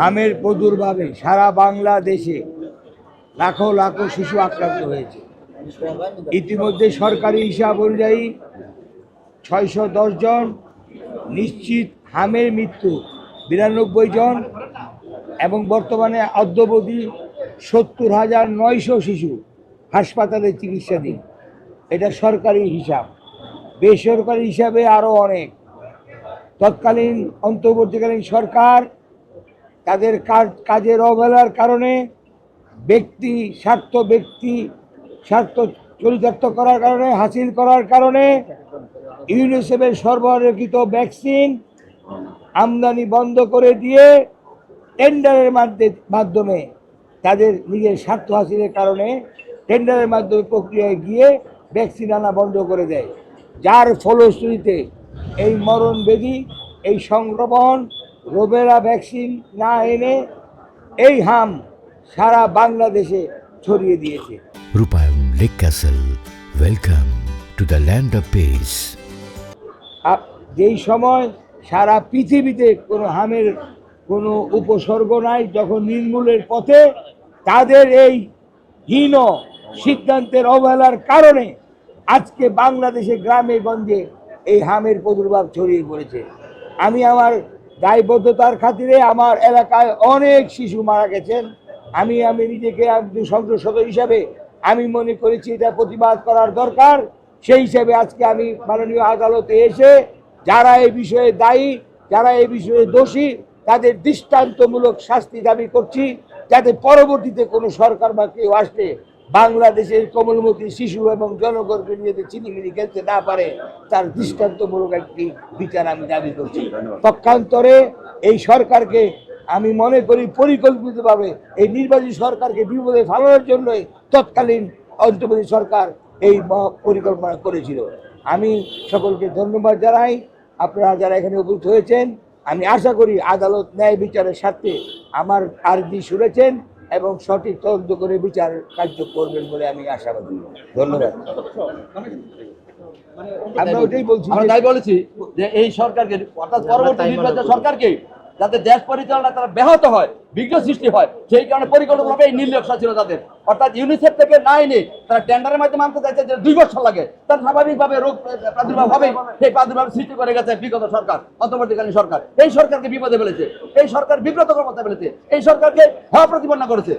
হামের প্রাদুর্ভাবে সারা বাংলাদেশে লাখো লাখো শিশু আক্রান্ত হয়েছে। ইতিমধ্যে সরকারি হিসাব অনুযায়ী 610 জন, নিশ্চিত হামের মৃত্যু 92 জন, এবং বর্তমানে অদ্যাবধি 70,900 শিশু হাসপাতালে চিকিৎসাধীন। এটা সরকারি হিসাব। বেসরকারি হিসাবে আরও অনেক। তৎকালীন অন্তর্বর্তীকালীন সরকার তাদের কাজের অবহেলার কারণে ব্যক্তি স্বার্থ চরিতার্থ করার কারণে, হাসিল করার কারণে ইউনিসেফের সরবরাহকৃত ভ্যাকসিন আমদানি বন্ধ করে দিয়ে টেন্ডারের মাধ্যমে তাদের নিজের স্বার্থ হাসিলের কারণে টেন্ডারের মাধ্যমে প্রক্রিয়ায় গিয়ে ভ্যাকসিন আনা বন্ধ করে দেয়, যার ফলশ্রুতিতে এই মরণবেদী, এই সংক্রমণ, রোবেলা ভ্যাকসিন না এনে এই হাম সারা বাংলাদেশে ছড়িয়ে দিয়েছে। রূপায়ণ lake castle, welcome to the land of piece. যেই সময় সারা পৃথিবীতে কোনো হামের কোনো উপসর্গ নাই, যখন নির্মূলের পথে তাদের এই হীন সিদ্ধান্তের অবহেলার কারণে আজকে বাংলাদেশে গ্রামে গঞ্জে এই হামের প্রাদুর্ভাব ছড়িয়ে পড়েছে। আমি আমার দায়বদ্ধতার খাতিরে আমার এলাকায় অনেক শিশু মারা গেছেন। আমি নিজেকে একজন সংসদ সদস্য হিসাবে আমি মনে করেছি এটা প্রতিবাদ করার দরকার। সেই হিসাবে আজকে আমি মাননীয় আদালতে এসে যারা এই বিষয়ে দায়ী, যারা এই বিষয়ে দোষী, তাদের দৃষ্টান্তমূলক শাস্তি দাবি করছি, যাতে পরবর্তীতে কোনো সরকার বা কেউ আসলে বাংলাদেশের কোমলমতি শিশু এবং জনগণকে নিয়ে চিনিমিনি খেলতে না পারে, তার দৃষ্টান্তমূলক একটি বিচার আমি দাবি করছি। পক্ষান্তরে এই সরকারকে আমি মনে করি পরিকল্পিতভাবে এই নির্বাচিত সরকারকে বিপদে ফেলানোর জন্যই তৎকালীন অন্তর্বর্তী সরকার এই পরিকল্পনা করেছিল। আমি সকলকে ধন্যবাদ জানাই, আপনারা যারা এখানে উপস্থিত হয়েছেন। আমি আশা করি আদালত ন্যায় বিচারের স্বার্থে আমার আর্জি শুনেছেন এবং সঠিক তদন্ত করে বিচার কার্য করবেন বলে আমি আশাবাদী। ধন্যবাদ। আমরা ওটাই বলছি, আমরা তাই বলেছি যে এই সরকারকে, অর্থাৎ পরবর্তী নির্বাচিত সরকারকে, যাতে দেশ পরিচালনা তারা ব্যাহত হয়, বিঘ্ন সৃষ্টি হয়, সেই কারণে পরিকল্পনাভাবে এই নির্লক্ষ্য ছিল তাদের। অর্থাৎ ইউনিসেফ থেকে না এনে তারা টেন্ডারের মাধ্যমে আনতে চাইছে, যে 2 বছর লাগে, তার স্বাভাবিকভাবে রোগ প্রাদুর্ভাব হবে। সেই প্রাদুর্ভাব সৃষ্টি করে গেছে বিগত সরকার, অন্তর্বর্তীকালীন সরকার। এই সরকারকে বিপদে ফেলেছে, এই সরকার বিব্রত ক্ষমতা ফেলেছে, এই সরকারকে ভয় প্রতিপন্ন করেছে।